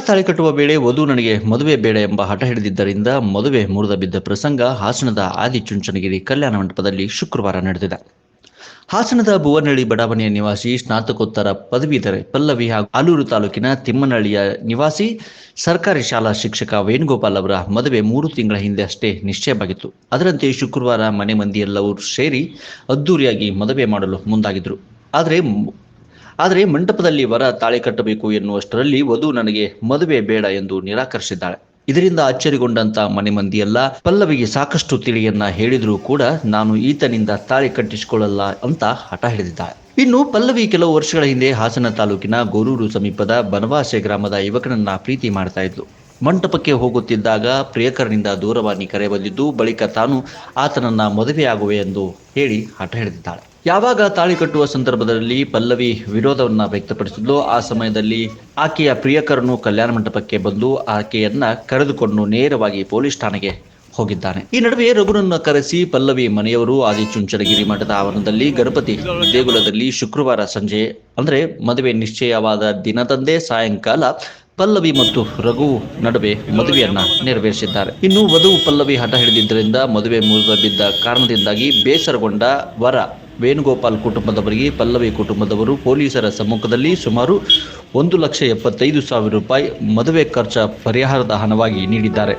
ತಾಳಿ ಕಟ್ಟುವ ವೇಳೆ ವಧು ನನಗೆ ಮದುವೆ ಬೇಡ ಎಂಬ ಹಠ ಹಿಡಿದಿದ್ದರಿಂದ ಮದುವೆ ಮುರಿದ ಬಿದ್ದ ಪ್ರಸಂಗ ಹಾಸನದ ಆದಿಚುಂಚನಗಿರಿ ಕಲ್ಯಾಣ ಮಂಟಪದಲ್ಲಿ ಶುಕ್ರವಾರ ನಡೆದಿದೆ. ಹಾಸನದ ಭುವನಹಳ್ಳಿ ಬಡಾವಣೆಯ ನಿವಾಸಿ ಸ್ನಾತಕೋತ್ತರ ಪದವೀಧರೆ ಪಲ್ಲವಿ ಹಾಗೂ ಆಲೂರು ತಾಲೂಕಿನ ತಿಮ್ಮನಹಳ್ಳಿಯ ನಿವಾಸಿ ಸರ್ಕಾರಿ ಶಾಲಾ ಶಿಕ್ಷಕ ವೇಣುಗೋಪಾಲ್ ಅವರ ಮದುವೆ 3 ತಿಂಗಳ ಹಿಂದೆ ಅಷ್ಟೇ ನಿಶ್ಚಯವಾಗಿತ್ತು. ಅದರಂತೆ ಶುಕ್ರವಾರ ಮನೆ ಮಂದಿ ಎಲ್ಲರೂ ಸೇರಿ ಅದ್ದೂರಿಯಾಗಿ ಮದುವೆ ಮಾಡಲು ಮುಂದಾಗಿದ್ರು. ಆದರೆ ಮಂಟಪದಲ್ಲಿ ವರ ತಾಳಿ ಕಟ್ಟಬೇಕು ಎನ್ನುವಷ್ಟರಲ್ಲಿ ವಧು ನನಗೆ ಮದುವೆ ಬೇಡ ಎಂದು ನಿರಾಕರಿಸಿದ್ದಾಳೆ. ಇದರಿಂದ ಅಚ್ಚರಿಗೊಂಡಂತ ಮನೆ ಮಂದಿಯೆಲ್ಲ ಪಲ್ಲವಿಗೆ ಸಾಕಷ್ಟು ತಿಳಿಯನ್ನ ಹೇಳಿದ್ರೂ ಕೂಡ ನಾನು ಈತನಿಂದ ತಾಳಿ ಕಟ್ಟಿಸಿಕೊಳ್ಳಲ್ಲ ಅಂತ ಹಠ ಹಿಡಿದಿದ್ದಾಳೆ. ಇನ್ನು ಪಲ್ಲವಿ ಕೆಲವು ವರ್ಷಗಳ ಹಿಂದೆ ಹಾಸನ ತಾಲೂಕಿನ ಗೋರೂರು ಸಮೀಪದ ಬನವಾಸೆ ಗ್ರಾಮದ ಯುವಕನನ್ನ ಪ್ರೀತಿ ಮಾಡ್ತಾ ಇದ್ಲು. ಮಂಟಪಕ್ಕೆ ಹೋಗುತ್ತಿದ್ದಾಗ ಪ್ರಿಯಕರನಿಂದ ದೂರವಾಣಿ ಕರೆ ಬಂದಿದ್ದು, ಬಳಿಕ ತಾನು ಆತನನ್ನ ಮದುವೆಯಾಗುವೆ ಎಂದು ಹೇಳಿ ಹಠ ಹಿಡಿದಿದ್ದಾಳೆ. ಯಾವಾಗ ತಾಳಿ ಕಟ್ಟುವ ಸಂದರ್ಭದಲ್ಲಿ ಪಲ್ಲವಿ ವಿರೋಧವನ್ನ ವ್ಯಕ್ತಪಡಿಸಿದ್ಲು, ಆ ಸಮಯದಲ್ಲಿ ಆಕೆಯ ಪ್ರಿಯಕರನು ಕಲ್ಯಾಣ ಮಂಟಪಕ್ಕೆ ಬಂದು ಆಕೆಯನ್ನ ಕರೆದುಕೊಂಡು ನೇರವಾಗಿ ಪೊಲೀಸ್ ಠಾಣೆಗೆ ಹೋಗಿದ್ದಾನೆ. ಈ ನಡುವೆ ರಘುನನ್ನು ಕರೆಸಿ ಪಲ್ಲವಿ ಮನೆಯವರು ಆದಿಚುಂಚನಗಿರಿ ಮಠದ ಆವರಣದಲ್ಲಿ ಗಣಪತಿ ದೇಗುಲದಲ್ಲಿ ಶುಕ್ರವಾರ ಸಂಜೆ ಅಂದರೆ ಮದುವೆ ನಿಶ್ಚಯವಾದ ದಿನದಂದೇ ಸಾಯಂಕಾಲ ಪಲ್ಲವಿ ಮತ್ತು ರಘು ನಡುವೆ ಮದುವೆಯನ್ನ ನೆರವೇರಿಸಿದ್ದಾರೆ. ಇನ್ನು ವಧು ಪಲ್ಲವಿ ಹಠ ಹಿಡಿದಿದ್ದರಿಂದ ಮದುವೆ ಮುರಿದ ಬಿದ್ದ ಕಾರಣದಿಂದಾಗಿ ಬೇಸರಗೊಂಡ ವರ ವೇಣುಗೋಪಾಲ್ ಕುಟುಂಬದವರಿಗೆ ಪಲ್ಲವಿ ಕುಟುಂಬದವರು ಪೊಲೀಸರ ಸಮ್ಮುಖದಲ್ಲಿ ಸುಮಾರು 1,75,000 ರೂಪಾಯಿ ಮದುವೆ ಖರ್ಚ ಪರಿಹಾರದ ಹಣವಾಗಿ ನೀಡಿದ್ದಾರೆ.